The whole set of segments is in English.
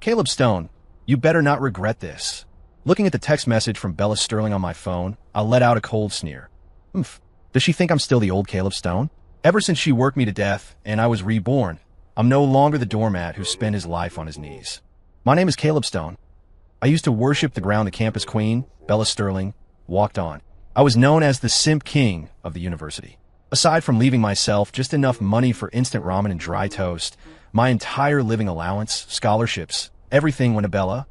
Caleb Stone, you better not regret this. Looking at the text message from Bella Sterling on my phone, I let out a cold sneer. Oomph. Does she think I'm still the old Caleb Stone? Ever since she worked me to death and I was reborn, I'm no longer the doormat who spent his life on his knees. My name is Caleb Stone. I used to worship the ground the campus queen, Bella Sterling, walked on. I was known as the simp king of the university. Aside from leaving myself just enough money for instant ramen and dry toast, my entire living allowance, scholarships, everything went to Bella.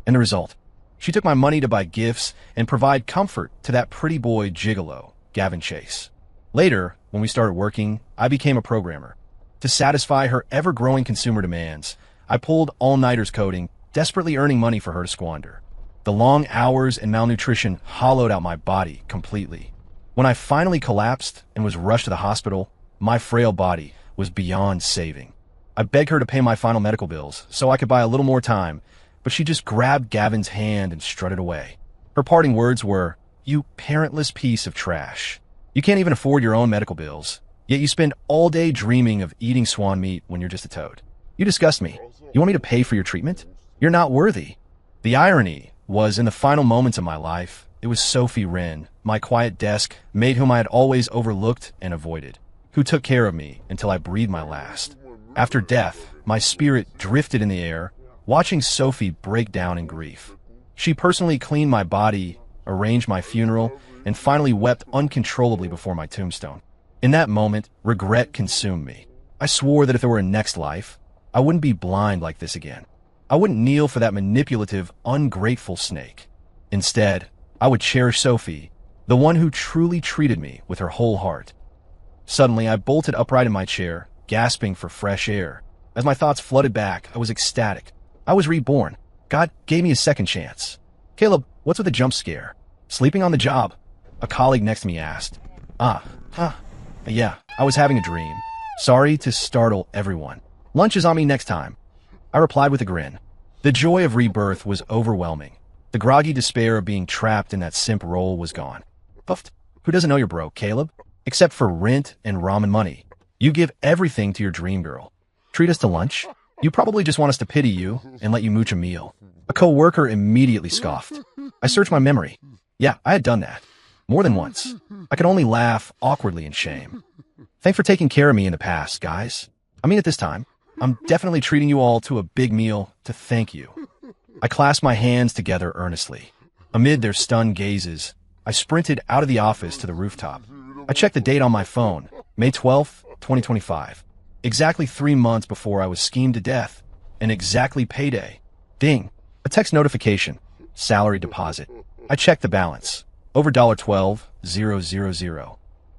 And the result? She took my money to buy gifts and provide comfort to that pretty boy gigolo, Gavin Chase. Later, when we started working, I became a programmer. To satisfy her ever-growing consumer demands, I pulled all-nighters coding, desperately earning money for her to squander. The long hours and malnutrition hollowed out my body completely. When I finally collapsed and was rushed to the hospital, my frail body was beyond saving. I begged her to pay my final medical bills so I could buy a little more time, but she just grabbed Gavin's hand and strutted away. Her parting words were, "You parentless piece of trash. You can't even afford your own medical bills, yet you spend all day dreaming of eating swan meat when you're just a toad. You disgust me. You want me to pay for your treatment? You're not worthy." The irony was, in the final moments of my life, it was Sophie Wren, my quiet desk mate whom I had always overlooked and avoided, who took care of me until I breathed my last. After death, my spirit drifted in the air, watching Sophie break down in grief. She personally cleaned my body, arranged my funeral, and finally wept uncontrollably before my tombstone. In that moment, regret consumed me. I swore that if there were a next life, I wouldn't be blind like this again. I wouldn't kneel for that manipulative, ungrateful snake. Instead, I would cherish Sophie, the one who truly treated me with her whole heart. Suddenly, I bolted upright in my chair, gasping for fresh air. As my thoughts flooded back, I was ecstatic. I was reborn. God gave me a second chance. "Caleb, what's with the jump scare? Sleeping on the job?" A colleague next to me asked. Yeah, I was having a dream. Sorry to startle everyone. Lunch is on me next time. I replied with a grin. The joy of rebirth was overwhelming. The groggy despair of being trapped in that simp role was gone. Puffed. Who doesn't know you're broke, Caleb? Except for rent and ramen money. You give everything to your dream girl. Treat us to lunch? You probably just want us to pity you and let you mooch a meal. A co-worker immediately scoffed. I searched my memory. Yeah, I had done that. More than once. I could only laugh awkwardly in shame. Thanks for taking care of me in the past, guys. I mean, at this time, I'm definitely treating you all to a big meal to thank you. I clasped my hands together earnestly. Amid their stunned gazes, I sprinted out of the office to the rooftop. I checked the date on my phone, May 12th, 2025. Exactly 3 months before I was schemed to death, and exactly payday. Ding. A text notification. Salary deposit. I checked the balance. Over $12,000.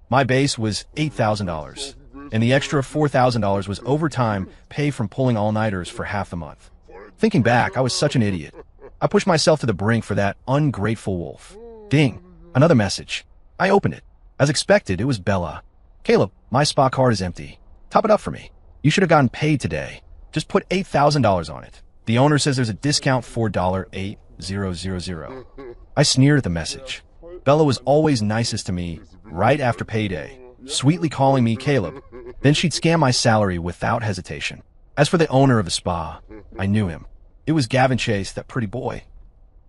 My base was $8,000, and the extra $4,000 was overtime pay from pulling all-nighters for half the month. Thinking back, I was such an idiot. I pushed myself to the brink for that ungrateful wolf. Ding. Another message. I opened it. As expected, it was Bella. "Caleb, my spa card is empty. Top it up for me. You should have gotten paid today. Just put $8,000 on it. The owner says there's a discount for $8,000. I sneered at the message. Bella was always nicest to me right after payday, sweetly calling me Caleb. Then she'd scam my salary without hesitation. As for the owner of the spa, I knew him. It was Gavin Chase, that pretty boy.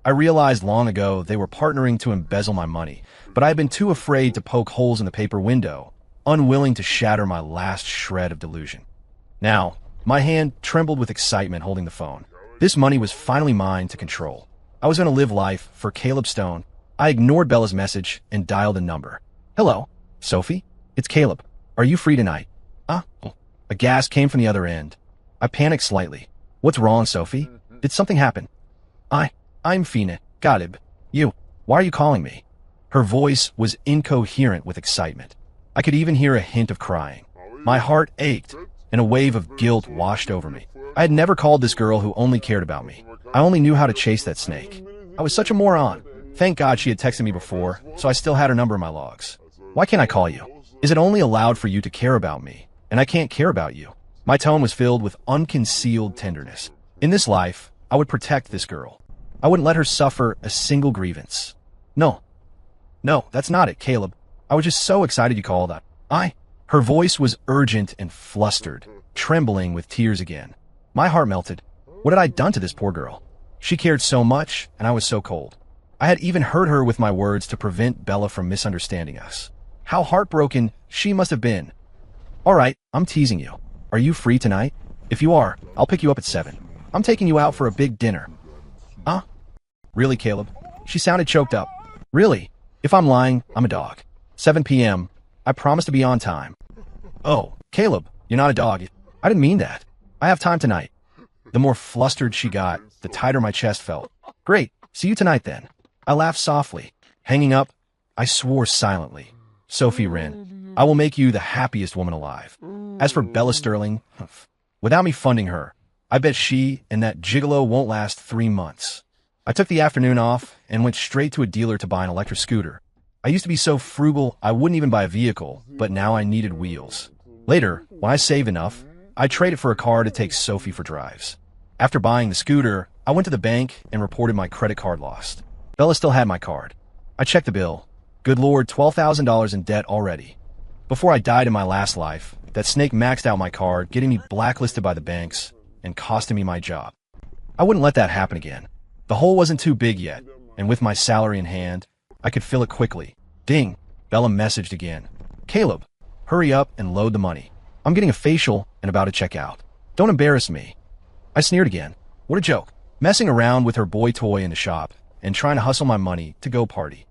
I realized long ago they were partnering to embezzle my money, but I had been too afraid to poke holes in the paper window, unwilling to shatter my last shred of delusion. Now, my hand trembled with excitement holding the phone. This money was finally mine to control. I was going to live life for Caleb Stone. I ignored Bella's message and dialed a number. "Hello, Sophie? It's Caleb. Are you free tonight?" A gasp came from the other end. I panicked slightly. "What's wrong, Sophie? Did something happen?" I'm Fina. Galib. You. Why are you calling me?" Her voice was incoherent with excitement. I could even hear a hint of crying. My heart ached, and a wave of guilt washed over me. I had never called this girl who only cared about me. I only knew how to chase that snake. I was such a moron. Thank God she had texted me before, so I still had her number in my logs. "Why can't I call you? Is it only allowed for you to care about me, and I can't care about you?" My tone was filled with unconcealed tenderness. In this life, I would protect this girl. I wouldn't let her suffer a single grievance. No, that's not it, Caleb. I was just so excited you called. Her voice was urgent and flustered, trembling with tears again. My heart melted. What had I done to this poor girl? She cared so much, and I was so cold. I had even hurt her with my words to prevent Bella from misunderstanding us. How heartbroken she must have been. All right, I'm teasing you. Are you free tonight? If you are, I'll pick you up at 7. I'm taking you out for a big dinner. Huh? Really, Caleb? She sounded choked up. Really? If I'm lying, I'm a dog. 7 p.m. I promise to be on time. Oh, Caleb, you're not a dog. I didn't mean that. I have time tonight. The more flustered she got, the tighter my chest felt. Great, see you tonight then. I laughed softly. Hanging up, I swore silently. Sophie Wren, I will make you the happiest woman alive. As for Bella Sterling, without me funding her, I bet she and that gigolo won't last 3 months. I took the afternoon off and went straight to a dealer to buy an electric scooter. I used to be so frugal I wouldn't even buy a vehicle, but now I needed wheels. Later, when I saved enough, I traded for a car to take Sophie for drives. After buying the scooter, I went to the bank and reported my credit card lost. Bella still had my card. I checked the bill. Good Lord, $12,000 in debt already. Before I died in my last life, that snake maxed out my card, getting me blacklisted by the banks and costing me my job. I wouldn't let that happen again. The hole wasn't too big yet, and with my salary in hand, I could fill it quickly. Ding! Bella messaged again. Caleb, hurry up and load the money. I'm getting a facial and about to check out. Don't embarrass me. I sneered again. What a joke. Messing around with her boy toy in the shop and trying to hustle my money to go party.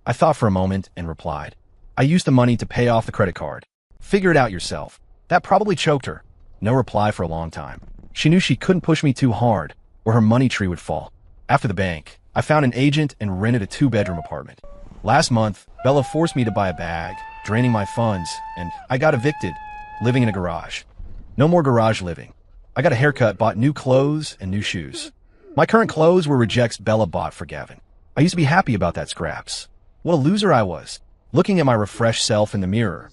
I thought for a moment and replied, I used the money to pay off the credit card. Figure it out yourself. That probably choked her. No reply for a long time. She knew she couldn't push me too hard or her money tree would fall. After the bank, I found an agent and rented a 2-bedroom apartment. Last month, Bella forced me to buy a bag, draining my funds, and I got evicted, living in a garage. No more garage living. I got a haircut, bought new clothes and new shoes. My current clothes were rejects Bella bought for Gavin. I used to be happy about that scraps. What a loser I was. Looking at my refreshed self in the mirror,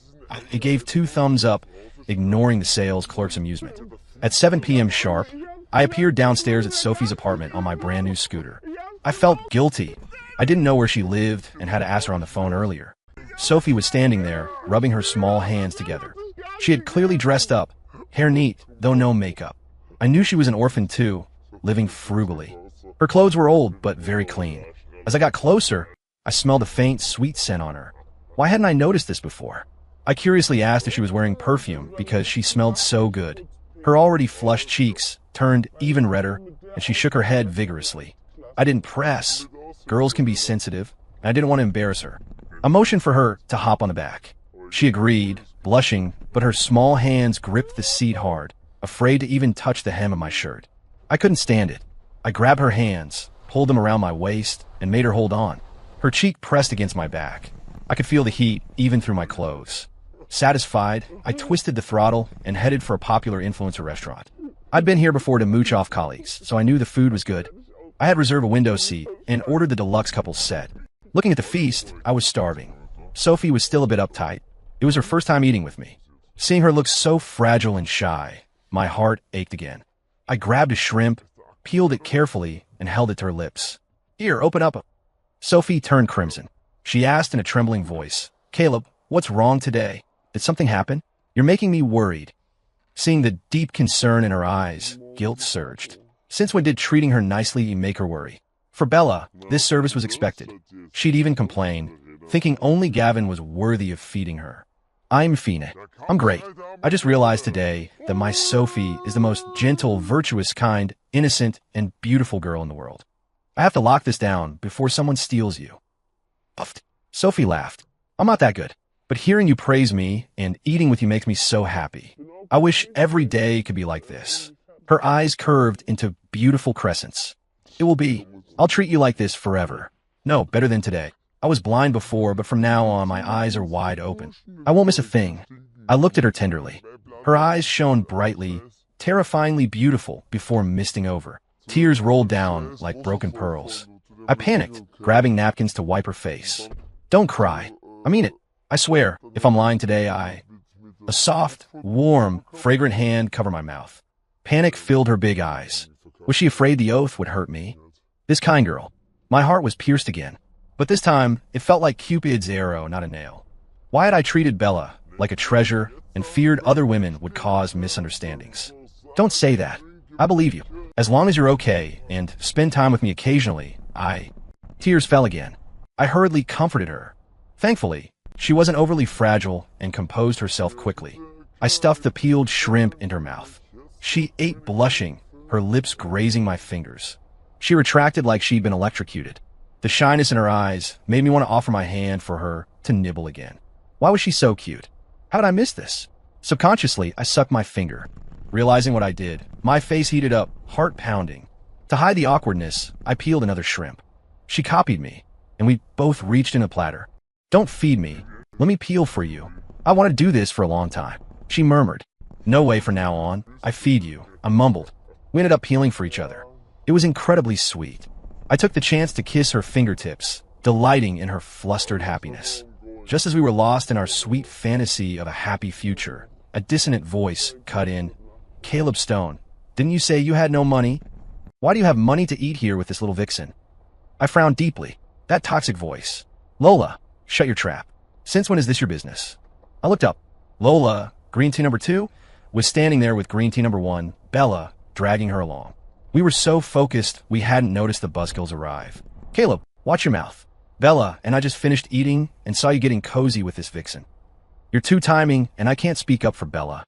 it gave 2 thumbs up, ignoring the sales clerk's amusement. At 7 p.m. sharp, I appeared downstairs at Sophie's apartment on my brand new scooter. I felt guilty. I didn't know where she lived and had to ask her on the phone earlier. Sophie was standing there, rubbing her small hands together. She had clearly dressed up, hair neat, though no makeup. I knew she was an orphan too, living frugally. Her clothes were old, but very clean. As I got closer, I smelled a faint, sweet scent on her. Why hadn't I noticed this before? I curiously asked if she was wearing perfume because she smelled so good. Her already flushed cheeks turned even redder, and she shook her head vigorously. I didn't press. Girls can be sensitive, and I didn't want to embarrass her. I motioned for her to hop on the back. She agreed, blushing, but her small hands gripped the seat hard, afraid to even touch the hem of my shirt. I couldn't stand it. I grabbed her hands, pulled them around my waist, and made her hold on. Her cheek pressed against my back. I could feel the heat even through my clothes. Satisfied, I twisted the throttle and headed for a popular influencer restaurant. I'd been here before to mooch off colleagues, so I knew the food was good. I had reserved a window seat and ordered the deluxe couple set. Looking at the feast, I was starving. Sophie was still a bit uptight. It was her first time eating with me. Seeing her look so fragile and shy, my heart ached again. I grabbed a shrimp, peeled it carefully, and held it to her lips. Here, open up. Sophie turned crimson. She asked in a trembling voice, Caleb, what's wrong today? Did something happen? You're making me worried. Seeing the deep concern in her eyes, guilt surged. Since when did treating her nicely make her worry? For Bella, this service was expected. She'd even complain, thinking only Gavin was worthy of feeding her. I'm Fina. I'm great. I just realized today that my Sophie is the most gentle, virtuous, kind, innocent, and beautiful girl in the world. I have to lock this down before someone steals you. Puffed. Sophie laughed. I'm not that good, but hearing you praise me and eating with you makes me so happy. I wish every day could be like this. Her eyes curved into beautiful crescents. It will be. I'll treat you like this forever. No, better than today. I was blind before, but from now on, my eyes are wide open. I won't miss a thing. I looked at her tenderly. Her eyes shone brightly, terrifyingly beautiful before misting over. Tears rolled down like broken pearls. I panicked, grabbing napkins to wipe her face. Don't cry. I mean it. I swear, if I'm lying today, A soft, warm, fragrant hand covered my mouth. Panic filled her big eyes. Was she afraid the oath would hurt me? This kind girl. My heart was pierced again. But this time, it felt like Cupid's arrow, not a nail. Why had I treated Bella like a treasure and feared other women would cause misunderstandings? Don't say that. I believe you. As long as you're okay and spend time with me occasionally, Tears fell again. I hurriedly comforted her. Thankfully, she wasn't overly fragile and composed herself quickly. I stuffed the peeled shrimp in her mouth. She ate blushing, her lips grazing my fingers. She retracted like she'd been electrocuted. The shyness in her eyes made me want to offer my hand for her to nibble again. Why was she so cute? How did I miss this? Subconsciously, I sucked my finger. Realizing what I did, my face heated up, heart pounding. To hide the awkwardness, I peeled another shrimp. She copied me, and we both reached in a platter. Don't feed me. Let me peel for you. I want to do this for a long time. She murmured. No way from now on. I feed you. I mumbled. We ended up peeling for each other. It was incredibly sweet. I took the chance to kiss her fingertips, delighting in her flustered happiness. Just as we were lost in our sweet fantasy of a happy future, a dissonant voice cut in. Caleb Stone, didn't you say you had no money? Why do you have money to eat here with this little vixen? I frowned deeply. That toxic voice. Lola, shut your trap. Since when is this your business? I looked up. Lola, green tea number 2, was standing there with green tea number 1, Bella, dragging her along. We were so focused we hadn't noticed the buskills arrive. Caleb, watch your mouth. Bella and I just finished eating and saw you getting cozy with this vixen. You're two-timing and I can't speak up for Bella.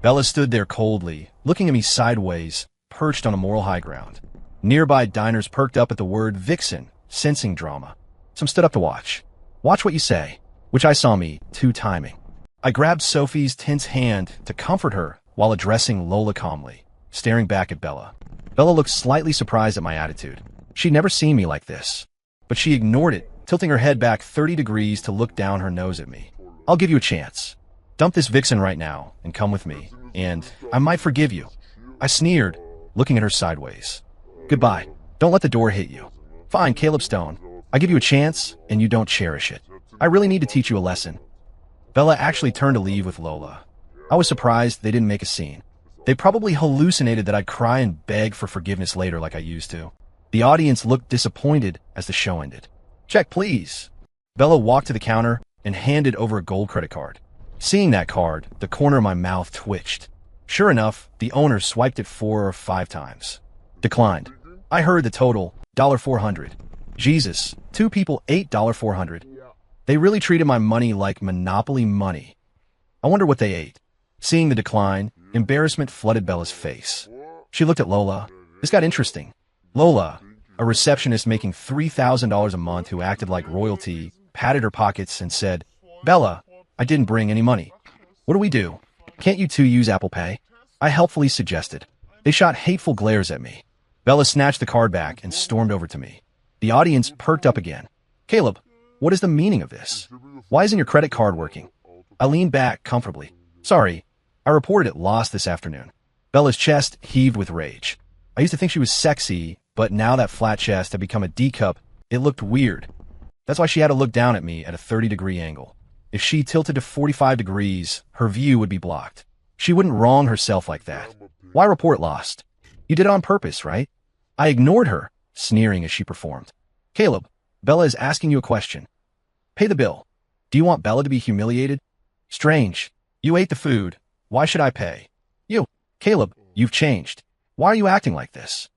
Bella stood there coldly, looking at me sideways, perched on a moral high ground. Nearby diners perked up at the word vixen, sensing drama. Some stood up to watch. Watch what you say, which I saw me two-timing. I grabbed Sophie's tense hand to comfort her while addressing Lola calmly, staring back at Bella. Bella looked slightly surprised at my attitude. She'd never seen me like this. But she ignored it, tilting her head back 30 degrees to look down her nose at me. I'll give you a chance. Dump this vixen right now and come with me, and I might forgive you. I sneered, looking at her sideways. Goodbye. Don't let the door hit you. Fine, Caleb Stone. I give you a chance, and you don't cherish it. I really need to teach you a lesson. Bella actually turned to leave with Lola. I was surprised they didn't make a scene. They probably hallucinated that I'd cry and beg for forgiveness later like I used to. The audience looked disappointed as the show ended. Check, please. Bella walked to the counter and handed over a gold credit card. Seeing that card, the corner of my mouth twitched. Sure enough, the owner swiped it 4 or 5 times. Declined. I heard the total, $400. Jesus, 2 people, $8.400. They really treated my money like Monopoly money. I wonder what they ate. Seeing the decline, embarrassment flooded Bella's face. She looked at Lola. This got interesting. Lola, a receptionist making $3,000 a month who acted like royalty, patted her pockets and said, Bella, I didn't bring any money. What do we do? Can't you two use Apple Pay? I helpfully suggested. They shot hateful glares at me. Bella snatched the card back and stormed over to me. The audience perked up again. Caleb, what is the meaning of this? Why isn't your credit card working? I leaned back comfortably. Sorry, I reported it lost this afternoon. Bella's chest heaved with rage. I used to think she was sexy, but now that flat chest had become a D cup, it looked weird. That's why she had to look down at me at a 30-degree angle. If she tilted to 45 degrees, her view would be blocked. She wouldn't wrong herself like that. Why report lost? You did it on purpose, right? I ignored her, sneering as she performed. Caleb, Bella is asking you a question. Pay the bill. Do you want Bella to be humiliated? Strange. You ate the food. Why should I pay? You. Caleb, you've changed. Why are you acting like this?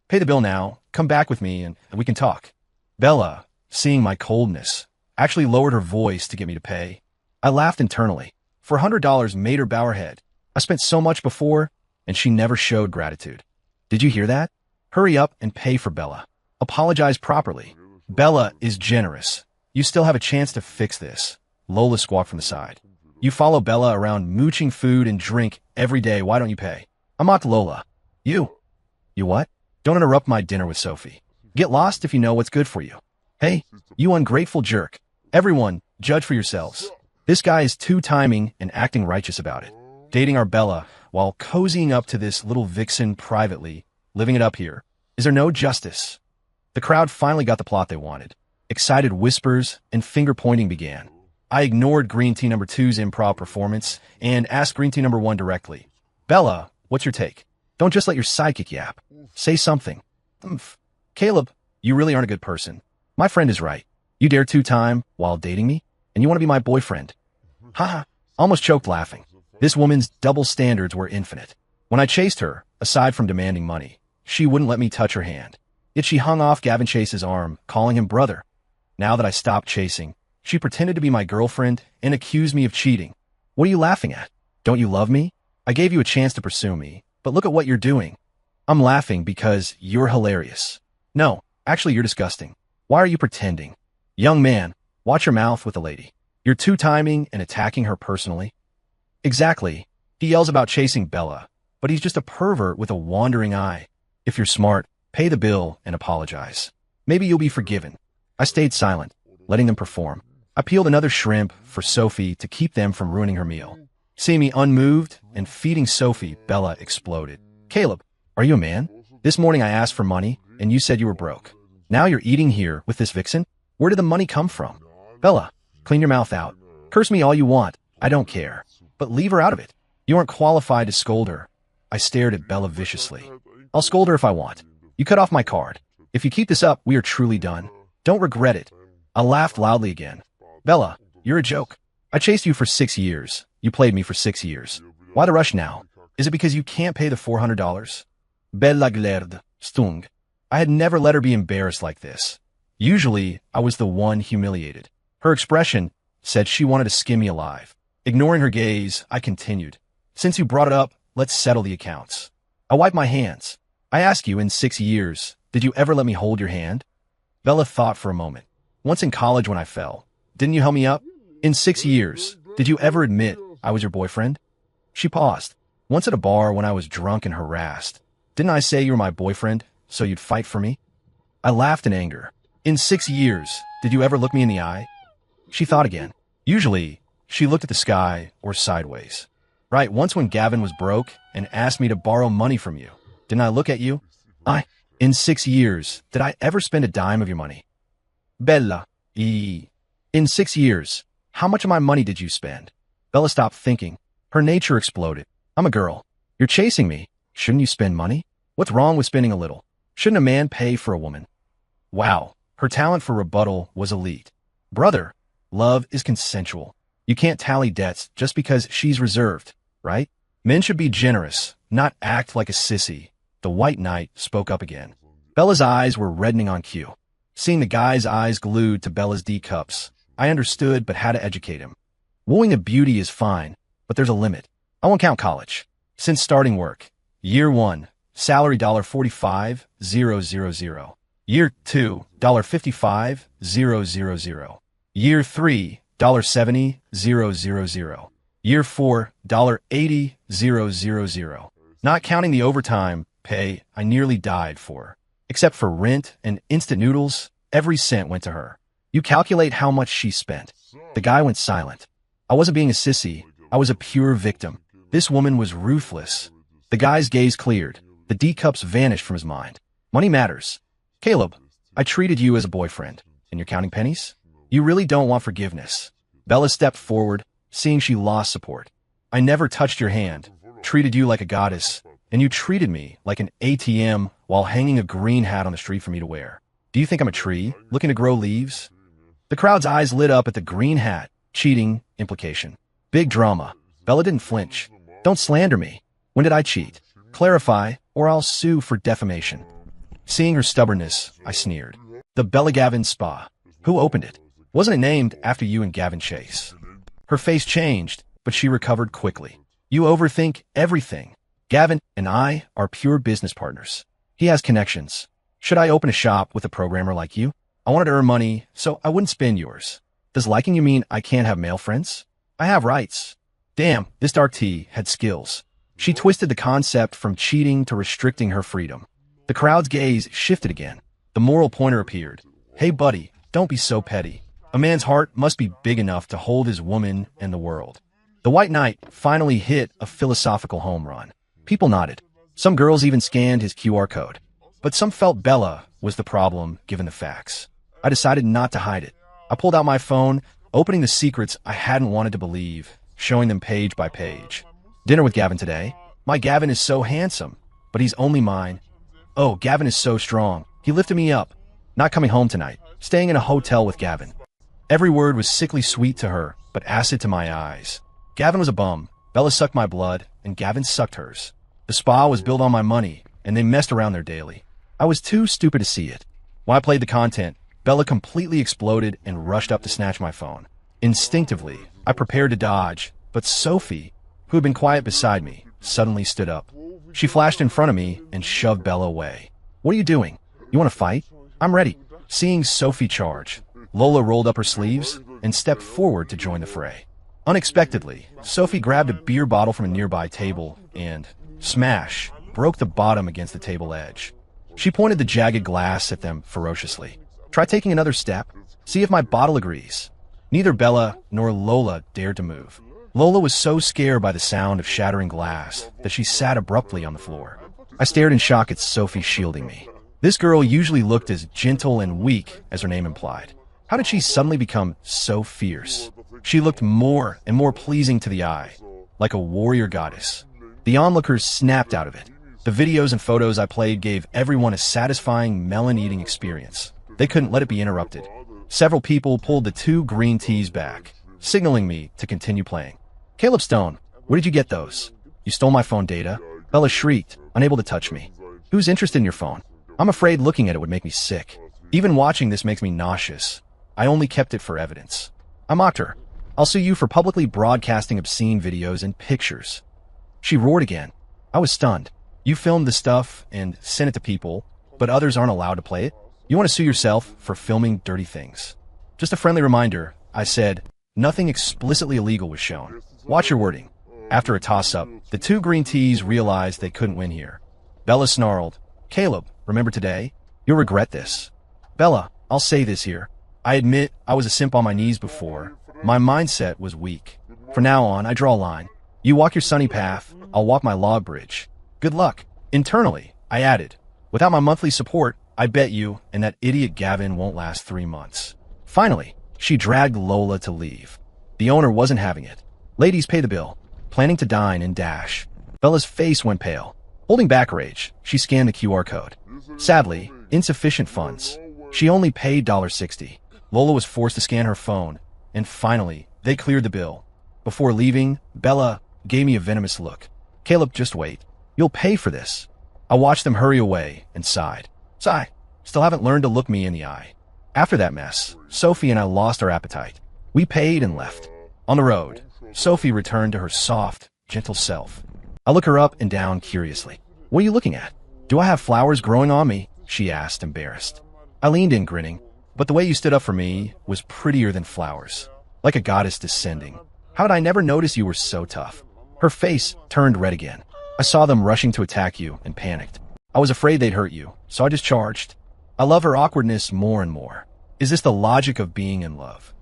Pay the bill now. Come back with me and we can talk. Bella, seeing my coldness, actually lowered her voice to get me to pay. I laughed internally. For $100 made her bow her head. I spent so much before, and she never showed gratitude. Did you hear that? Hurry up and pay for Bella. Apologize properly. Bella is generous. You still have a chance to fix this. Lola squawked from the side. You follow Bella around mooching food and drink every day. Why don't you pay? I mocked Lola. You what? Don't interrupt my dinner with Sophie. Get lost if you know what's good for you. Hey, you ungrateful jerk. Everyone, judge for yourselves. This guy is two-timing and acting righteous about it. Dating our Bella while cozying up to this little vixen privately, living it up here. Is there no justice? The crowd finally got the plot they wanted. Excited whispers and finger-pointing began. I ignored Green Tea number 2's improv performance and asked Green Tea number 1 directly. Bella, what's your take? Don't just let your sidekick yap. Say something. Caleb, you really aren't a good person. My friend is right. You dare two-time while dating me? And you want to be my boyfriend? Haha, almost choked laughing. This woman's double standards were infinite. When I chased her, Aside from demanding money, she wouldn't let me touch her hand. Yet she hung off Gavin Chase's arm, calling him brother. Now that I stopped chasing, she pretended to be my girlfriend and accused me of cheating. What are you laughing at? Don't you love me? I gave you a chance to pursue me, but look at what you're doing. I'm laughing because you're hilarious. No, actually you're disgusting. Why are you pretending? Young man, watch your mouth with the lady. You're two-timing and attacking her personally. Exactly. He yells about chasing Bella, but he's just a pervert with a wandering eye. If you're smart, pay the bill and apologize. Maybe you'll be forgiven. I stayed silent, letting them perform. I peeled another shrimp for Sophie to keep them from ruining her meal. Seeing me unmoved and feeding Sophie, Bella exploded. Caleb, are you a man? This morning I asked for money, and you said you were broke. Now you're eating here with this vixen? Where did the money come from? Bella, clean your mouth out. Curse me all you want. I don't care. But leave her out of it. You aren't qualified to scold her. I stared at Bella viciously. I'll scold her if I want. You cut off my card. If you keep this up, we are truly done. Don't regret it. I laughed loudly again. Bella, you're a joke. I chased you for 6 years. You played me for 6 years. Why the rush now? Is it because you can't pay the $400? Bella glared, stung. I had never let her be embarrassed like this. Usually, I was the one humiliated. Her expression said she wanted to skin me alive. Ignoring her gaze, I continued. Since you brought it up, let's settle the accounts. I wiped my hands. I ask you, in 6 years, did you ever let me hold your hand? Bella thought for a moment. Once in college when I fell. Didn't you help me up? In 6 years, did you ever admit I was your boyfriend? She paused. Once at a bar when I was drunk and harassed. Didn't I say you were my boyfriend, so you'd fight for me? I laughed in anger. In 6 years, did you ever look me in the eye? She thought again. Usually, she looked at the sky or sideways. Right, once when Gavin was broke and asked me to borrow money from you. Didn't I look at you? In 6 years, did I ever spend a dime of your money? Bella, in 6 years, how much of my money did you spend? Bella stopped thinking. Her nature exploded. I'm a girl. You're chasing me. Shouldn't you spend money? What's wrong with spending a little? Shouldn't a man pay for a woman? Wow, her talent for rebuttal was elite. Brother, love is consensual. You can't tally debts just because she's reserved, right? Men should be generous, not act like a sissy. The White Knight spoke up again. Bella's eyes were reddening on cue. Seeing the guy's eyes glued to Bella's D cups, I understood but had to educate him. Wooing a beauty is fine, but there's a limit. I won't count college. Since starting work, Year 1, salary $45,000. Year 2, $55,000. Year 3, $70,000. Year 4, $80,000. Not counting the overtime pay I nearly died for. Except for rent and instant noodles, every cent went to her. You calculate how much she spent. The guy went silent. I wasn't being a sissy. I was a pure victim. This woman was ruthless. The guy's gaze cleared. The D cups vanished from his mind. Money matters. Caleb, I treated you as a boyfriend. And you're counting pennies? You really don't want forgiveness. Bella stepped forward, seeing she lost support. I never touched your hand, treated you like a goddess, and you treated me like an ATM while hanging a green hat on the street for me to wear. Do you think I'm a tree, looking to grow leaves? The crowd's eyes lit up at the green hat. Cheating, implication. Big drama. Bella didn't flinch. Don't slander me. When did I cheat? Clarify, or I'll sue for defamation. Seeing her stubbornness, I sneered. The Bella Gavin Spa. Who opened it? Wasn't it named after you and Gavin Chase? Her face changed, but she recovered quickly. You overthink everything. Gavin and I are pure business partners. He has connections. Should I open a shop with a programmer like you? I wanted to earn money, so I wouldn't spend yours. Does liking you mean I can't have male friends? I have rights. Damn, this dark tea had skills. She twisted the concept from cheating to restricting her freedom. The crowd's gaze shifted again. The moral pointer appeared. Hey buddy, don't be so petty. A man's heart must be big enough to hold his woman and the world. The White Knight finally hit a philosophical home run. People nodded. Some girls even scanned his QR code. But some felt Bella was the problem given the facts. I decided not to hide it. I pulled out my phone, opening the secrets I hadn't wanted to believe, showing them page by page. Dinner with Gavin today. My Gavin is so handsome, but he's only mine. Oh, Gavin is so strong. He lifted me up. Not coming home tonight. Staying in a hotel with Gavin. Every word was sickly sweet to her, but acid to my eyes. Gavin was a bum. Bella sucked my blood, and Gavin sucked hers. The spa was built on my money, and they messed around there daily. I was too stupid to see it. When I played the content, Bella completely exploded and rushed up to snatch my phone. Instinctively, I prepared to dodge, but Sophie, who had been quiet beside me, suddenly stood up. She flashed in front of me and shoved Bella away. "What are you doing? You want to fight? I'm ready." Seeing Sophie charge, Lola rolled up her sleeves and stepped forward to join the fray. Unexpectedly, Sophie grabbed a beer bottle from a nearby table and, smash, broke the bottom against the table edge. She pointed the jagged glass at them ferociously. "Try taking another step. See if my bottle agrees." Neither Bella nor Lola dared to move. Lola was so scared by the sound of shattering glass that she sat abruptly on the floor. I stared in shock at Sophie shielding me. This girl usually looked as gentle and weak as her name implied. How did she suddenly become so fierce? She looked more and more pleasing to the eye, like a warrior goddess. The onlookers snapped out of it. The videos and photos I played gave everyone a satisfying melon-eating experience. They couldn't let it be interrupted. Several people pulled the 2 green teas back, signaling me to continue playing. "Caleb Stone, where did you get those?" "You stole my phone data." Bella shrieked, unable to touch me. "Who's interested in your phone?" "I'm afraid looking at it would make me sick. Even watching this makes me nauseous. I only kept it for evidence." I mocked her. "I'll sue you for publicly broadcasting obscene videos and pictures." She roared again. I was stunned. "You filmed the stuff and sent it to people, but others aren't allowed to play it? You want to sue yourself for filming dirty things?" "Just a friendly reminder," I said. Nothing explicitly illegal was shown. Watch your wording. After a toss-up, the 2 green teas realized they couldn't win here. Bella snarled, "Caleb, remember today? You'll regret this." "Bella, I'll say this here. I admit I was a simp on my knees before. My mindset was weak. From now on, I draw a line. You walk your sunny path, I'll walk my log bridge. Good luck." Internally, I added, "Without my monthly support, I bet you and that idiot Gavin won't last 3 months." Finally, she dragged Lola to leave. The owner wasn't having it. "Ladies, pay the bill." Planning to dine and dash. Bella's face went pale. Holding back rage, she scanned the QR code. Sadly, insufficient funds. She only paid $60. Lola was forced to scan her phone, and finally, they cleared the bill. Before leaving, Bella gave me a venomous look. "Caleb, just wait. You'll pay for this." I watched them hurry away and sighed. Sigh. Still haven't learned to look me in the eye. After that mess, Sophie and I lost our appetite. We paid and left. On the road, Sophie returned to her soft, gentle self. I look her up and down curiously. "What are you looking at?" "Do I have flowers growing on me?" she asked, embarrassed. I leaned in, grinning. "But the way you stood up for me was prettier than flowers. Like a goddess descending. How did I never notice you were so tough?" Her face turned red again. "I saw them rushing to attack you and panicked. I was afraid they'd hurt you, so I just charged." I love her awkwardness more and more. Is this the logic of being in love?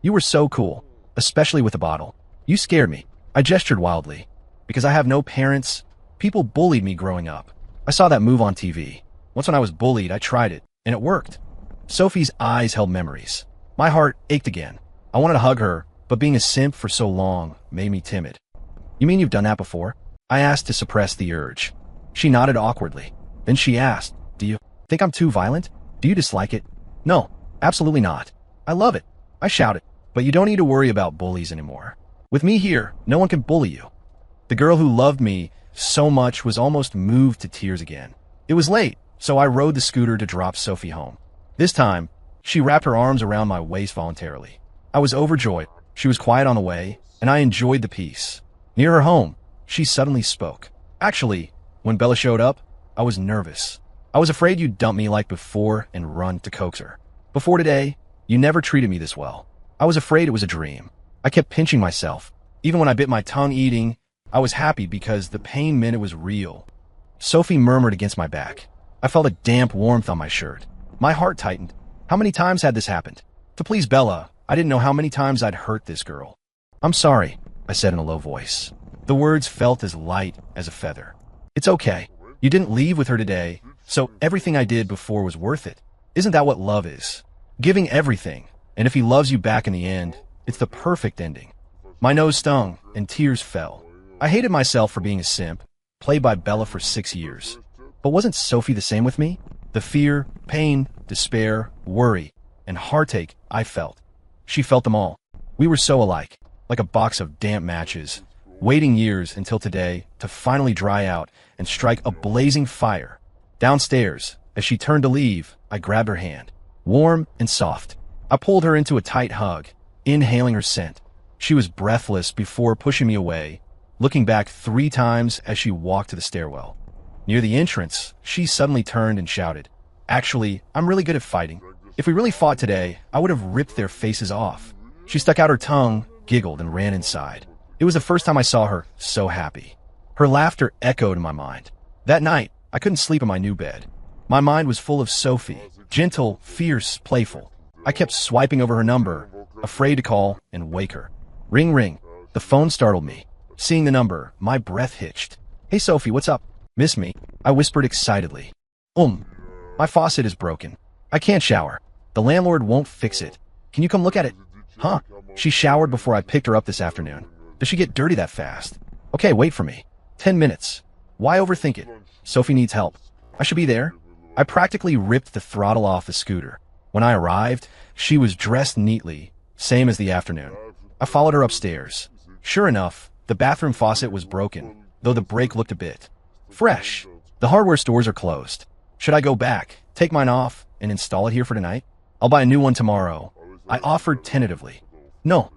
"You were so cool, especially with the bottle. You scared me." I gestured wildly. "Because I have no parents. People bullied me growing up. I saw that move on TV. Once when I was bullied, I tried it, and it worked." Sophie's eyes held memories. My heart ached again. I wanted to hug her, but being a simp for so long made me timid. "You mean you've done that before?" I asked to suppress the urge. She nodded awkwardly. Then she asked, "Do you think I'm too violent? Do you dislike it?" "No, absolutely not. I love it." I shouted. "But you don't need to worry about bullies anymore. With me here, no one can bully you." The girl who loved me so much was almost moved to tears again. It was late, so I rode the scooter to drop Sophie home. This time, she wrapped her arms around my waist voluntarily. I was overjoyed. She was quiet on the way, and I enjoyed the peace. Near her home, she suddenly spoke. Actually, when Bella showed up, I was nervous. I was afraid you'd dump me like before and run to coax her. Before today, you never treated me this well. I was afraid it was a dream. I kept pinching myself. Even when I bit my tongue eating, I was happy because the pain meant it was real. Sophie murmured against my back. I felt a damp warmth on my shirt. My heart tightened. How many times had this happened? To please Bella, I didn't know how many times I'd hurt this girl. "I'm sorry," I said in a low voice. The words felt as light as a feather. "It's okay. You didn't leave with her today, so everything I did before was worth it. Isn't that what love is? Giving everything, and if he loves you back in the end, it's the perfect ending." My nose stung, and tears fell. I hated myself for being a simp, played by Bella for 6 years. But wasn't Sophie the same with me? The fear, pain, despair, worry, and heartache I felt. She felt them all. We were so alike, like a box of damp matches, waiting years until today to finally dry out and strike a blazing fire. Downstairs, as she turned to leave, I grabbed her hand. Warm and soft. I pulled her into a tight hug, inhaling her scent. She was breathless before pushing me away, looking back 3 times as she walked to the stairwell. Near the entrance, she suddenly turned and shouted, "Actually, I'm really good at fighting. If we really fought today, I would have ripped their faces off." She stuck out her tongue, giggled, and ran inside. It was the first time I saw her so happy. Her laughter echoed in my mind. That night, I couldn't sleep in my new bed. My mind was full of Sophie, gentle, fierce, playful. I kept swiping over her number, afraid to call and wake her. Ring, ring. The phone startled me. Seeing the number, my breath hitched. "Hey Sophie, what's up? Miss me?" I whispered excitedly. My faucet is broken. I can't shower. The landlord won't fix it. Can you come look at it?" "Huh? She showered before I picked her up this afternoon. Does she get dirty that fast?" "Okay, wait for me. 10 minutes. Why overthink it? Sophie needs help. I should be there." I practically ripped the throttle off the scooter. When I arrived, she was dressed neatly, same as the afternoon. I followed her upstairs. Sure enough, the bathroom faucet was broken, though the break looked a bit fresh. The hardware stores are closed. Should I go back, take mine off, and install it here for tonight? "I'll buy a new one tomorrow," I offered tentatively. "No,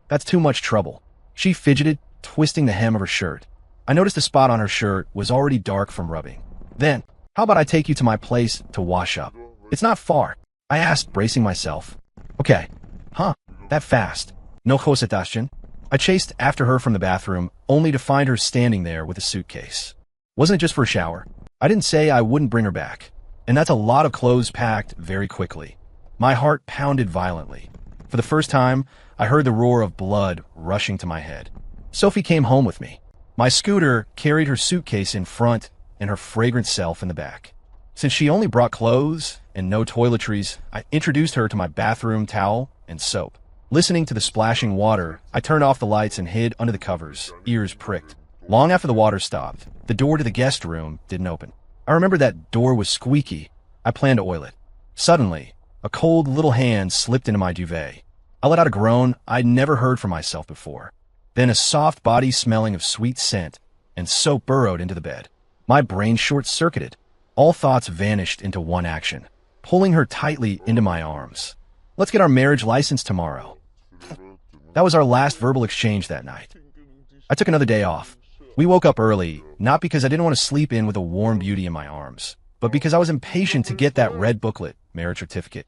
that's too much trouble." She fidgeted, twisting the hem of her shirt. I noticed a spot on her shirt was already dark from rubbing. "Then, how about I take you to my place to wash up? It's not far," I asked, bracing myself. "Okay." "Huh? That fast? No hesitation?" I chased after her from the bathroom, only to find her standing there with a suitcase. Wasn't it just for a shower? I didn't say I wouldn't bring her back. And that's a lot of clothes packed very quickly. My heart pounded violently. For the first time, I heard the roar of blood rushing to my head. Sophie came home with me. My scooter carried her suitcase in front and her fragrant self in the back. Since she only brought clothes and no toiletries, I introduced her to my bathroom towel and soap. Listening to the splashing water, I turned off the lights and hid under the covers, ears pricked. Long after the water stopped, the door to the guest room didn't open. I remember that door was squeaky. I planned to oil it. Suddenly, a cold little hand slipped into my duvet. I let out a groan I'd never heard from myself before. Then a soft body smelling of sweet scent and soap burrowed into the bed. My brain short-circuited. All thoughts vanished into one action, pulling her tightly into my arms. "Let's get our marriage license tomorrow." That was our last verbal exchange that night. I took another day off. We woke up early, not because I didn't want to sleep in with a warm beauty in my arms, but because I was impatient to get that red booklet, marriage certificate.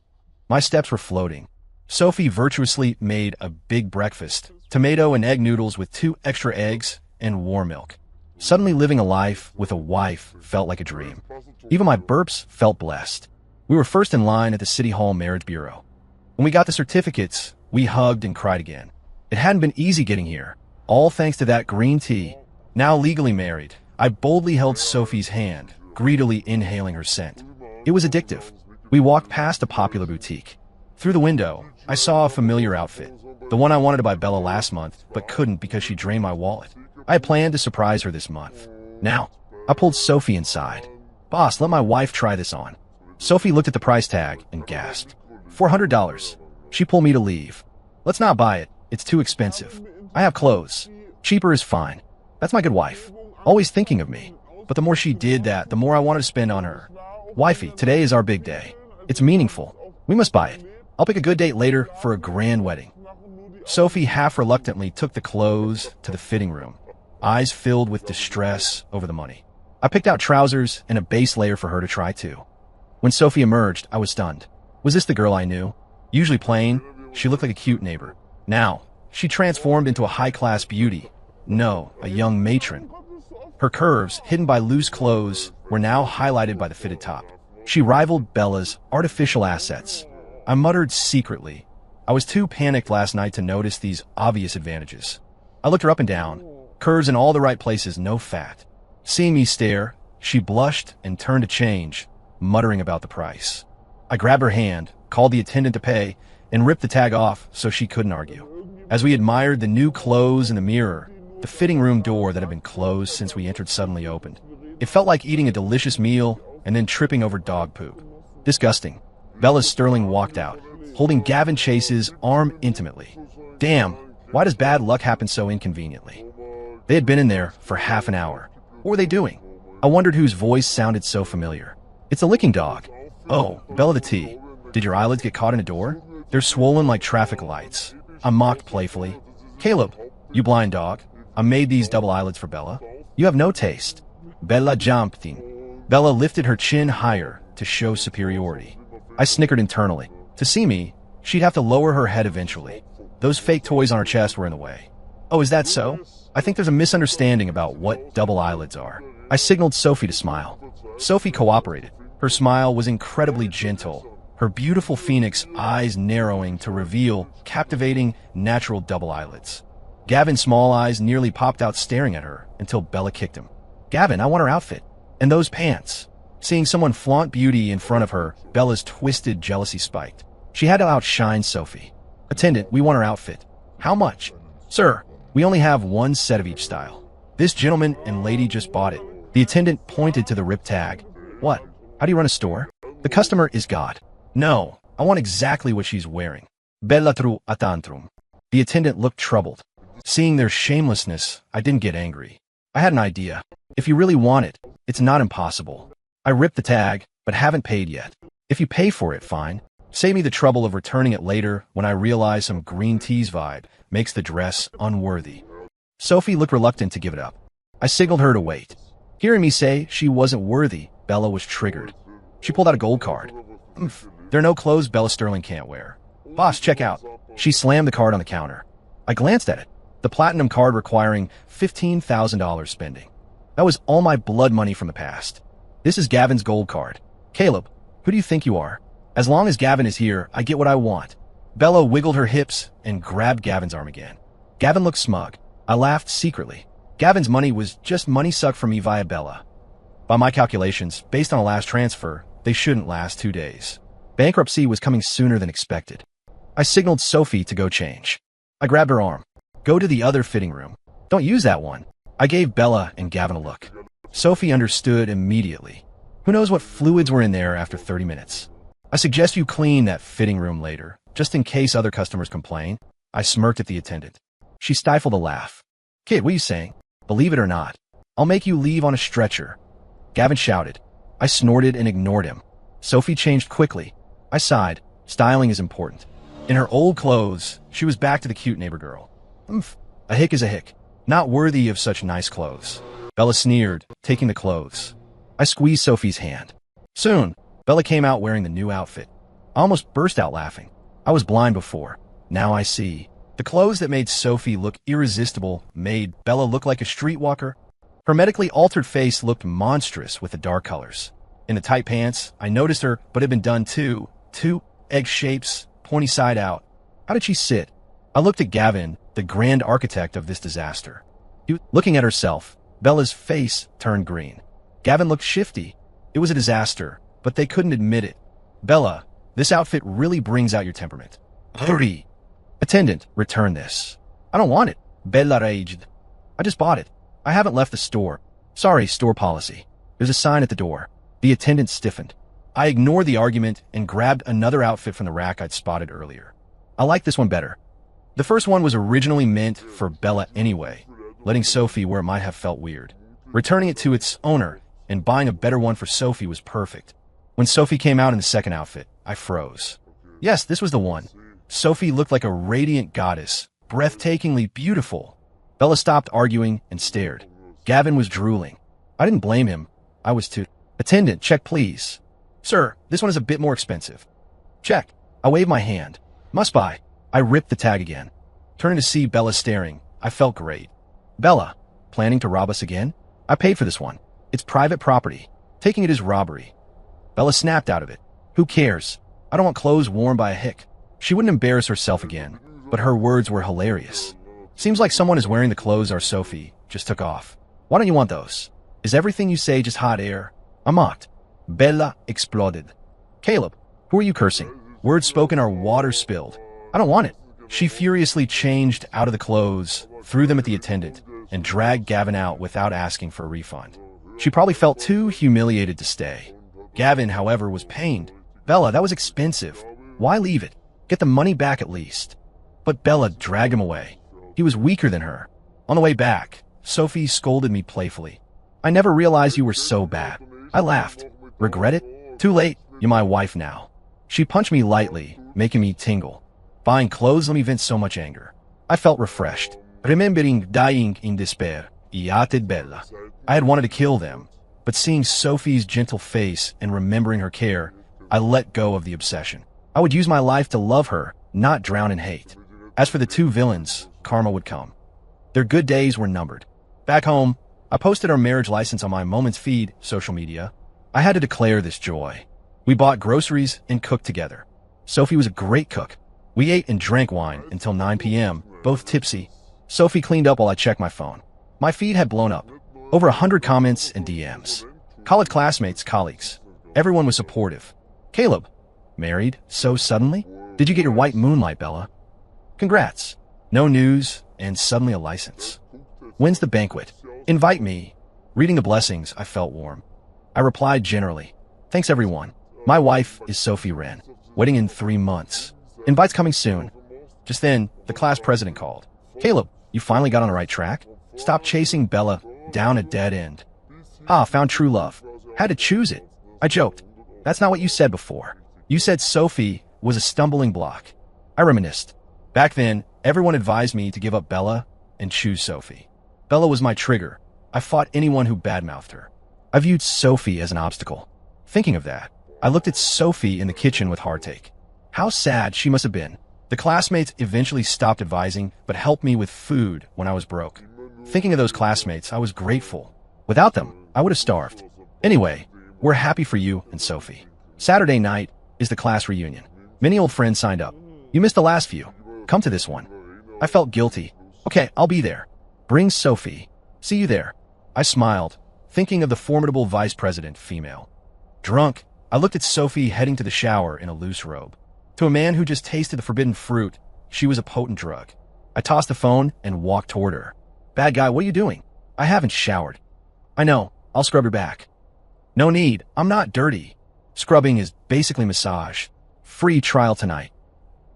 My steps were floating. Sophie virtuously made a big breakfast, tomato and egg noodles with 2 extra eggs and warm milk. Suddenly living a life with a wife felt like a dream. Even my burps felt blessed. We were first in line at the City Hall Marriage Bureau. When we got the certificates, we hugged and cried again. It hadn't been easy getting here, all thanks to that green tea. Now legally married, I boldly held Sophie's hand, greedily inhaling her scent. It was addictive. We walked past a popular boutique. Through the window, I saw a familiar outfit, the one I wanted to buy Bella last month, but couldn't because she drained my wallet. I had planned to surprise her this month. Now, I pulled Sophie inside. "Boss, let my wife try this on." Sophie looked at the price tag and gasped. $400. She pulled me to leave. "Let's not buy it. It's too expensive. I have clothes. Cheaper is fine." That's my good wife, always thinking of me. But the more she did that, the more I wanted to spend on her. "Wifey, today is our big day. It's meaningful. We must buy it. I'll pick a good date later for a grand wedding." Sophie half reluctantly took the clothes to the fitting room, eyes filled with distress over the money. I picked out trousers and a base layer for her to try too. When Sophie emerged, I was stunned. Was this the girl I knew? Usually plain, she looked like a cute neighbor. Now, she transformed into a high-class beauty. No, a young matron. Her curves, hidden by loose clothes, were now highlighted by the fitted top. She rivaled Bella's artificial assets. I muttered secretly. I was too panicked last night to notice these obvious advantages. I looked her up and down. Curves in all the right places, no fat. Seeing me stare, she blushed and turned to change, muttering about the price. I grabbed her hand, called the attendant to pay, and ripped the tag off so she couldn't argue. As we admired the new clothes in the mirror, the fitting room door that had been closed since we entered suddenly opened. It felt like eating a delicious meal and then tripping over dog poop. Disgusting. Bella Sterling walked out, holding Gavin Chase's arm intimately. Damn, why does bad luck happen so inconveniently? They had been in there for half an hour. What were they doing? I wondered whose voice sounded so familiar. It's a licking dog. Oh, Bella the T. Did your eyelids get caught in a door? They're swollen like traffic lights. I mocked playfully. Caleb, you blind dog. I made these double eyelids for Bella. You have no taste. Bella jumped in. Bella lifted her chin higher to show superiority. I snickered internally. To see me, she'd have to lower her head eventually. Those fake toys on her chest were in the way. Oh, is that so? I think there's a misunderstanding about what double eyelids are. I signaled Sophie to smile. Sophie cooperated. Her smile was incredibly gentle, her beautiful phoenix eyes narrowing to reveal captivating, natural double eyelids. Gavin's small eyes nearly popped out staring at her until Bella kicked him. Gavin, I want her outfit. And those pants. Seeing someone flaunt beauty in front of her, Bella's twisted jealousy spiked. She had to outshine Sophie. Attendant, we want her outfit. How much? Sir, we only have one set of each style. This gentleman and lady just bought it. The attendant pointed to the ripped tag. What? How do you run a store? The customer is God. No, I want exactly what she's wearing. Bella tru a tantrum. The attendant looked troubled. Seeing their shamelessness, I didn't get angry. I had an idea. If you really want it, it's not impossible. I ripped the tag, but haven't paid yet. If you pay for it, fine. Save me the trouble of returning it later when I realize some green teas vibe makes the dress unworthy. Sophie looked reluctant to give it up. I signaled her to wait. Hearing me say she wasn't worthy, Bella was triggered. She pulled out a gold card. There are no clothes Bella Sterling can't wear. Boss, check out. She slammed the card on the counter. I glanced at it. The platinum card requiring $15,000 spending. That was all my blood money from the past. This is Gavin's gold card. Caleb, who do you think you are? As long as Gavin is here, I get what I want. Bella wiggled her hips and grabbed Gavin's arm again. Gavin looked smug. I laughed secretly. Gavin's money was just money sucked from me via Bella. By my calculations, based on a last transfer, they shouldn't last 2 days. Bankruptcy was coming sooner than expected. I signaled Sophie to go change. I grabbed her arm. Go to the other fitting room. Don't use that one. I gave Bella and Gavin a look. Sophie understood immediately. Who knows what fluids were in there after 30 minutes? I suggest you clean that fitting room later, just in case other customers complain. I smirked at the attendant. She stifled a laugh. Kid, what are you saying? Believe it or not, I'll make you leave on a stretcher. Gavin shouted. I snorted and ignored him. Sophie changed quickly. I sighed. Styling is important. In her old clothes, she was back to the cute neighbor girl. A hick is a hick. Not worthy of such nice clothes. Bella sneered, taking the clothes. I squeezed Sophie's hand. Soon, Bella came out wearing the new outfit. I almost burst out laughing. I was blind before. Now I see. The clothes that made Sophie look irresistible made Bella look like a streetwalker. Her medically altered face looked monstrous with the dark colors. In the tight pants, I noticed her, but it had been done too. 2 egg shapes, pointy side out. How did she sit? I looked at Gavin, the grand architect of this disaster. Looking at herself, Bella's face turned green. Gavin looked shifty. It was a disaster, but they couldn't admit it. Bella, this outfit really brings out your temperament. Hurry! Attendant, return this. I don't want it. Bella raged. I just bought it. I haven't left the store. Sorry, store policy. There's a sign at the door. The attendant stiffened. I ignored the argument and grabbed another outfit from the rack I'd spotted earlier. I like this one better. The first one was originally meant for Bella anyway, letting Sophie where it might have felt weird. Returning it to its owner and buying a better one for Sophie was perfect. When Sophie came out in the second outfit, I froze. Yes, this was the one. Sophie looked like a radiant goddess, breathtakingly beautiful. Bella stopped arguing and stared. Gavin was drooling. I didn't blame him. I was too. Attendant, check please. Sir, this one is a bit more expensive. Check. I waved my hand. Must buy. I ripped the tag again. Turning to see Bella staring, I felt great. Bella, planning to rob us again? I paid for this one. It's private property. Taking it is robbery. Bella snapped out of it. Who cares? I don't want clothes worn by a hick. She wouldn't embarrass herself again, but her words were hilarious. Seems like someone is wearing the clothes our Sophie just took off. Why don't you want those? Is everything you say just hot air? I mocked. Bella exploded. Caleb, who are you cursing? Words spoken are water spilled. I don't want it. She furiously changed out of the clothes, threw them at the attendant, and dragged Gavin out without asking for a refund. She probably felt too humiliated to stay. Gavin, however, was pained. Bella, that was expensive. Why leave it? Get the money back at least. But Bella dragged him away. He was weaker than her. On the way back, Sophie scolded me playfully. I never realized you were so bad. I laughed. Regret it? Too late. You're my wife now. She punched me lightly, making me tingle. Buying clothes let me vent so much anger. I felt refreshed. Remembering dying in despair, iated bella. I had wanted to kill them, but seeing Sophie's gentle face and remembering her care, I let go of the obsession. I would use my life to love her, not drown in hate. As for the two villains, karma would come. Their good days were numbered. Back home, I posted our marriage license on my Moments feed, social media. I had to declare this joy. We bought groceries and cooked together. Sophie was a great cook. We ate and drank wine until 9 p.m., both tipsy. Sophie cleaned up while I checked my phone. My feed had blown up. Over 100 comments and DMs. College classmates, colleagues. Everyone was supportive. Caleb, married so suddenly? Did you get your white moonlight, Bella? Congrats. No news and suddenly a license. When's the banquet? Invite me. Reading the blessings, I felt warm. I replied generally. Thanks everyone. My wife is Sophie Wren. Wedding in 3 months. Invites coming soon. Just then, the class president called. Caleb, you finally got on the right track? Stop chasing Bella down a dead end. Found true love. Had to choose it. I joked. That's not what you said before. You said Sophie was a stumbling block. I reminisced. Back then, everyone advised me to give up Bella and choose Sophie. Bella was my trigger. I fought anyone who badmouthed her. I viewed Sophie as an obstacle. Thinking of that, I looked at Sophie in the kitchen with heartache. How sad she must have been. The classmates eventually stopped advising, but helped me with food when I was broke. Thinking of those classmates, I was grateful. Without them, I would have starved. Anyway, we're happy for you and Sophie. Saturday night is the class reunion. Many old friends signed up. You missed the last few. Come to this one. I felt guilty. Okay, I'll be there. Bring Sophie. See you there. I smiled, thinking of the formidable vice president, female. Drunk, I looked at Sophie heading to the shower in a loose robe. To a man who just tasted the forbidden fruit, she was a potent drug. I tossed the phone and walked toward her. Bad guy, what are you doing? I haven't showered. I know. I'll scrub your back. No need. I'm not dirty. Scrubbing is basically massage. Free trial tonight.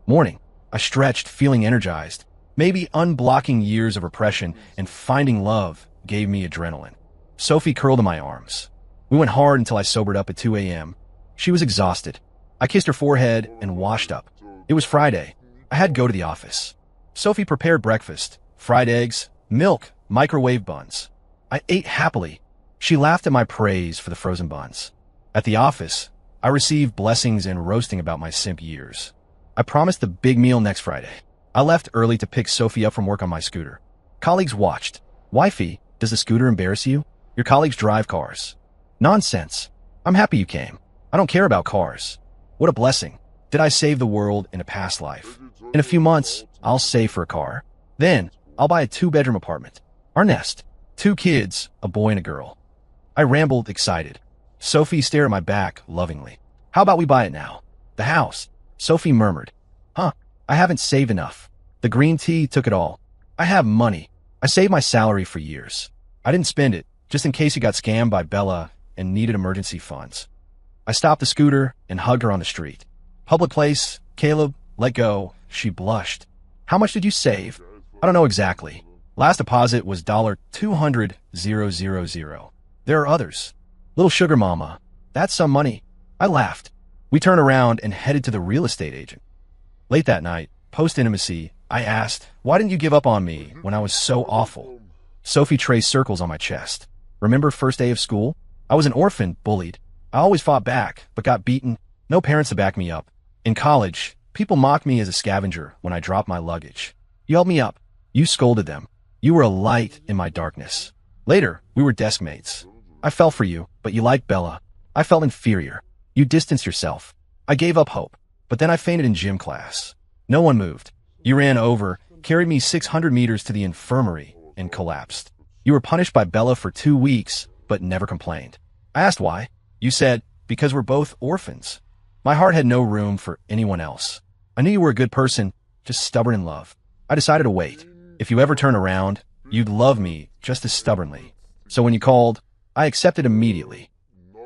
Morning. I stretched, feeling energized. Maybe unblocking years of repression and finding love gave me adrenaline. Sophie curled in my arms. We went hard until I sobered up at 2 a.m. She was exhausted. I kissed her forehead and washed up. It was Friday. I had to go to the office. Sophie prepared breakfast. Fried eggs, milk, microwave buns. I ate happily. She laughed at my praise for the frozen buns. At the office, I received blessings and roasting about my simp years. I promised a big meal next Friday. I left early to pick Sophie up from work on my scooter. Colleagues watched. Wifey, does the scooter embarrass you? Your colleagues drive cars. Nonsense. I'm happy you came. I don't care about cars. What a blessing. Did I save the world in a past life? In a few months, I'll save for a car. Then, I'll buy a 2-bedroom apartment. Our nest. 2 kids, a boy and a girl. I rambled, excited. Sophie stared at my back lovingly. How about we buy it now? The house. Sophie murmured. I haven't saved enough. The green tea took it all. I have money. I saved my salary for years. I didn't spend it, just in case you got scammed by Bella and needed emergency funds. I stopped the scooter and hugged her on the street. Public place, Caleb, let go. She blushed. How much did you save? I don't know exactly. Last deposit was $200,000. There are others. Little sugar mama. That's some money. I laughed. We turned around and headed to the real estate agent. Late that night, post-intimacy, I asked, why didn't you give up on me when I was so awful? Sophie traced circles on my chest. Remember first day of school? I was an orphan, bullied. I always fought back, but got beaten. No parents to back me up. In college, people mocked me as a scavenger when I dropped my luggage. You held me up. You scolded them. You were a light in my darkness. Later, we were desk mates. I fell for you, but you liked Bella. I felt inferior. You distanced yourself. I gave up hope, but then I fainted in gym class. No one moved. You ran over, carried me 600 meters to the infirmary, and collapsed. You were punished by Bella for 2 weeks, but never complained. I asked why. You said, because we're both orphans. My heart had no room for anyone else. I knew you were a good person, just stubborn in love. I decided to wait. If you ever turn around, you'd love me just as stubbornly. So when you called, I accepted immediately.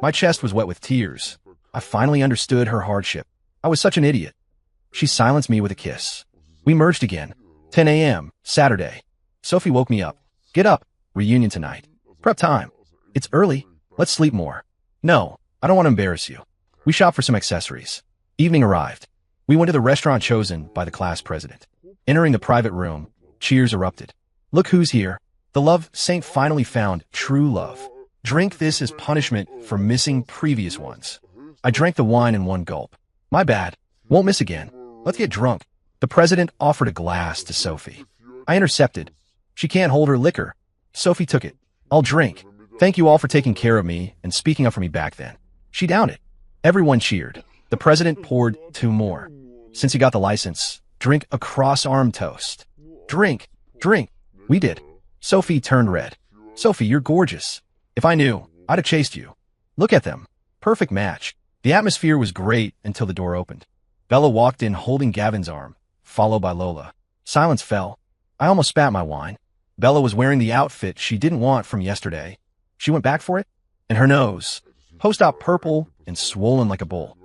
My chest was wet with tears. I finally understood her hardship. I was such an idiot. She silenced me with a kiss. We merged again. 10 a.m., Saturday. Sophie woke me up. Get up. Reunion tonight. Prep time. It's early. Let's sleep more. No, I don't want to embarrass you. We shopped for some accessories. Evening arrived. We went to the restaurant chosen by the class president. Entering the private room, cheers erupted. Look who's here. The love saint finally found true love. Drink this as punishment for missing previous ones. I drank the wine in one gulp. My bad. Won't miss again. Let's get drunk. The president offered a glass to Sophie. I intercepted. She can't hold her liquor. Sophie took it. I'll drink. Thank you all for taking care of me and speaking up for me back then. She downed it. Everyone cheered. The president poured 2 more. Since he got the license, drink a cross-arm toast. Drink. Drink. We did. Sophie turned red. Sophie, you're gorgeous. If I knew, I'd have chased you. Look at them. Perfect match. The atmosphere was great until the door opened. Bella walked in holding Gavin's arm, followed by Lola. Silence fell. I almost spat my wine. Bella was wearing the outfit she didn't want from yesterday. She went back for it, and her nose, post-op purple and swollen like a bull.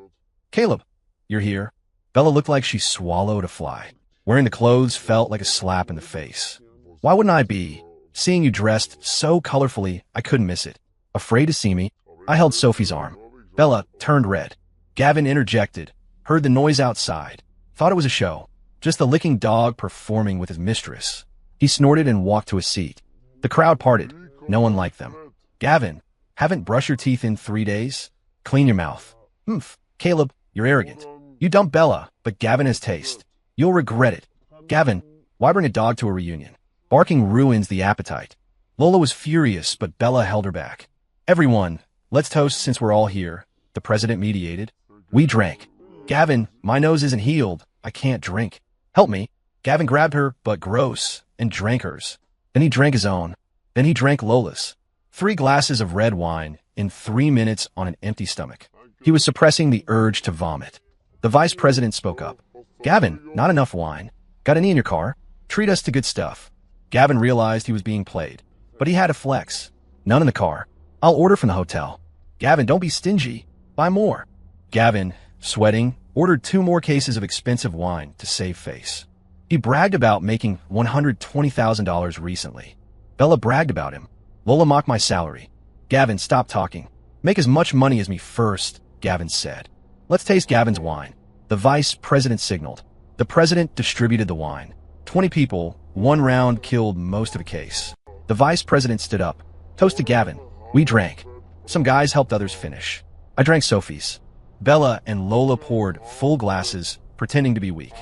Caleb, you're here. Bella looked like she swallowed a fly. Wearing the clothes felt like a slap in the face. Why wouldn't I be? Seeing you dressed so colorfully, I couldn't miss it. Afraid to see me, I held Sophie's arm. Bella turned red. Gavin interjected, heard the noise outside, thought it was a show. Just a licking dog performing with his mistress. He snorted and walked to his seat. The crowd parted. No one liked them. Gavin, haven't brushed your teeth in 3 days? Clean your mouth. Oomph. Caleb, you're arrogant. You dumped Bella, but Gavin has taste. You'll regret it. Gavin, why bring a dog to a reunion? Barking ruins the appetite. Lola was furious, but Bella held her back. Everyone, let's toast since we're all here. The president mediated. We drank. Gavin, my nose isn't healed. I can't drink. Help me. Gavin grabbed her, but gross, and drank hers. Then he drank his own. Then he drank Lola's. 3 glasses of red wine in 3 minutes on an empty stomach. He was suppressing the urge to vomit. The vice president spoke up. Gavin, not enough wine. Got any in your car? Treat us to good stuff. Gavin realized he was being played, but he had a flex. None in the car. I'll order from the hotel. Gavin, don't be stingy. Buy more. Gavin, sweating, ordered 2 more cases of expensive wine to save face. He bragged about making $120,000 recently. Bella bragged about him. Lola mocked my salary. Gavin, stop talking. Make as much money as me first, Gavin said. Let's taste Gavin's wine. The vice president signaled. The president distributed the wine. 20 people, 1 round killed most of the case. The vice president stood up. Toast to Gavin. We drank. Some guys helped others finish. I drank Sophie's. Bella and Lola poured full glasses, pretending to be weak.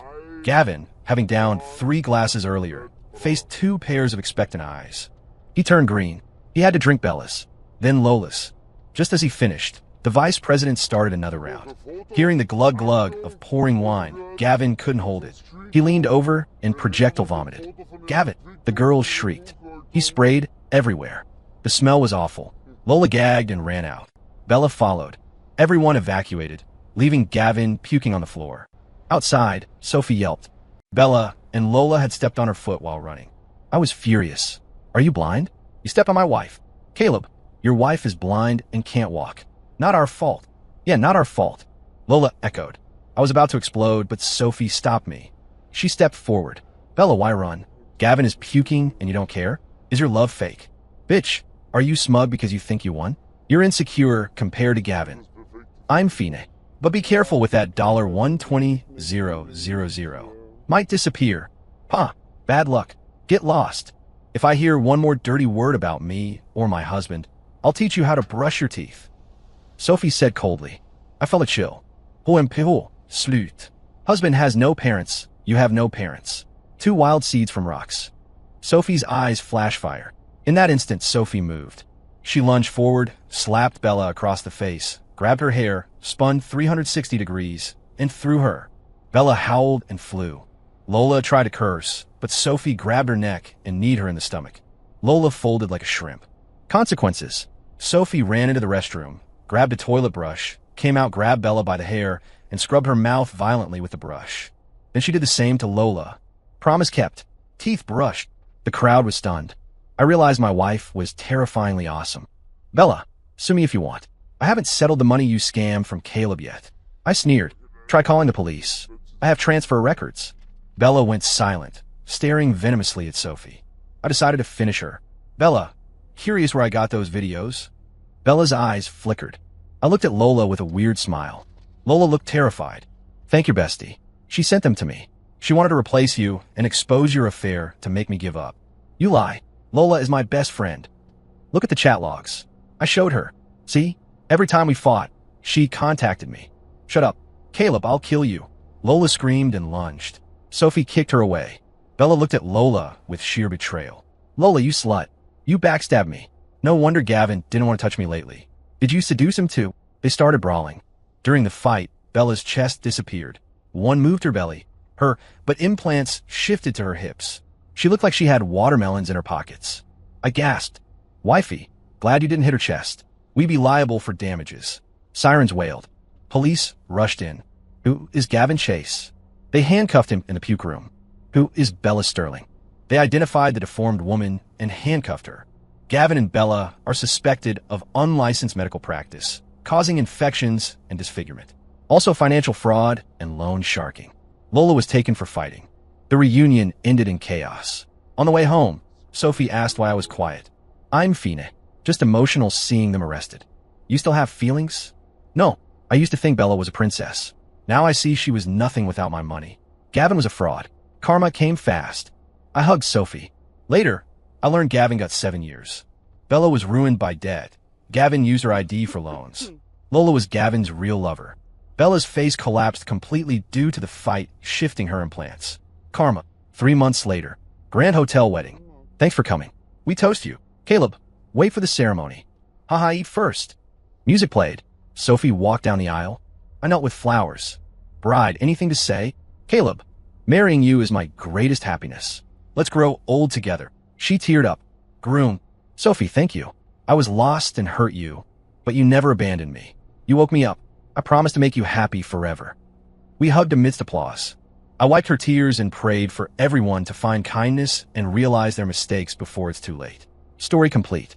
Gavin, having downed 3 glasses earlier, faced 2 pairs of expectant eyes. He turned green. He had to drink Bella's, then Lola's. Just as he finished, the vice president started another round. Hearing the glug-glug of pouring wine, Gavin couldn't hold it. He leaned over and projectile vomited. Gavin, the girls shrieked. He sprayed everywhere. The smell was awful. Lola gagged and ran out. Bella followed. Everyone evacuated, leaving Gavin puking on the floor. Outside, Sophie yelped. Bella and Lola had stepped on her foot while running. I was furious. Are you blind? You stepped on my wife. Caleb, your wife is blind and can't walk. Not our fault. Yeah, not our fault. Lola echoed. I was about to explode, but Sophie stopped me. She stepped forward. Bella, why run? Gavin is puking and you don't care? Is your love fake? Bitch, are you smug because you think you won? You're insecure compared to Gavin. I'm Fine. But be careful with that $120,000. Might disappear. Huh, bad luck. Get lost. If I hear one more dirty word about me or my husband, I'll teach you how to brush your teeth. Sophie said coldly. I felt a chill. Slut. Husband has no parents. You have no parents. 2 wild seeds from rocks. Sophie's eyes flash fire. In that instant, Sophie moved. She lunged forward, slapped Bella across the face, grabbed her hair, spun 360 degrees, and threw her. Bella howled and flew. Lola tried to curse, but Sophie grabbed her neck and kneed her in the stomach. Lola folded like a shrimp. Consequences. Sophie ran into the restroom, grabbed a toilet brush, came out, grabbed Bella by the hair, and scrubbed her mouth violently with the brush. Then she did the same to Lola. Promise kept. Teeth brushed. The crowd was stunned. I realized my wife was terrifyingly awesome. Bella, sue me if you want. I haven't settled the money you scammed from Caleb yet. I sneered. Try calling the police. I have transfer records. Bella went silent, staring venomously at Sophie. I decided to finish her. Bella, Curious where I got those videos? Bella's eyes flickered. I looked at Lola with a weird smile. Lola looked terrified. Thank you, bestie. She sent them to me. She wanted to replace you and expose your affair to make me give up. You lie. Lola is my best friend. Look at the chat logs. I showed her. See? Every time we fought, she contacted me. Shut up. Caleb, I'll kill you. Lola screamed and lunged. Sophie kicked her away. Bella looked at Lola with sheer betrayal. Lola, you slut. You backstabbed me. No wonder Gavin didn't want to touch me lately. Did you seduce him too? They started brawling. During the fight, Bella's chest disappeared. One moved her belly. But implants shifted to her hips. She looked like she had watermelons in her pockets. I gasped. Wifey, glad you didn't hit her chest. We'd be liable for damages. Sirens wailed. Police rushed in. Who is Gavin Chase? They handcuffed him in the puke room. Who is Bella Sterling? They identified the deformed woman and handcuffed her. Gavin and Bella are suspected of unlicensed medical practice, causing infections and disfigurement. Also financial fraud and loan sharking. Lola was taken for fighting. The reunion ended in chaos. On the way home, Sophie asked why I was quiet. I'm Fine, just emotional seeing them arrested. You still have feelings? No, I used to think Bella was a princess. Now I see she was nothing without my money. Gavin was a fraud. Karma came fast. I hugged Sophie. Later, I learned Gavin got 7 years. Bella was ruined by debt. Gavin used her ID for loans. Lola was Gavin's real lover. Bella's face collapsed completely due to the fight shifting her implants. Karma. 3 months later. Grand Hotel wedding. Thanks for coming. We toast you. Caleb, wait for the ceremony. Haha, eat first. Music played. Sophie walked down the aisle. I knelt with flowers. Bride, anything to say? Caleb, marrying you is my greatest happiness. Let's grow old together. She teared up. Groom. Sophie, thank you. I was lost and hurt you, but you never abandoned me. You woke me up. I promise to make you happy forever. We hugged amidst applause. I wiped her tears and prayed for everyone to find kindness and realize their mistakes before it's too late. Story complete.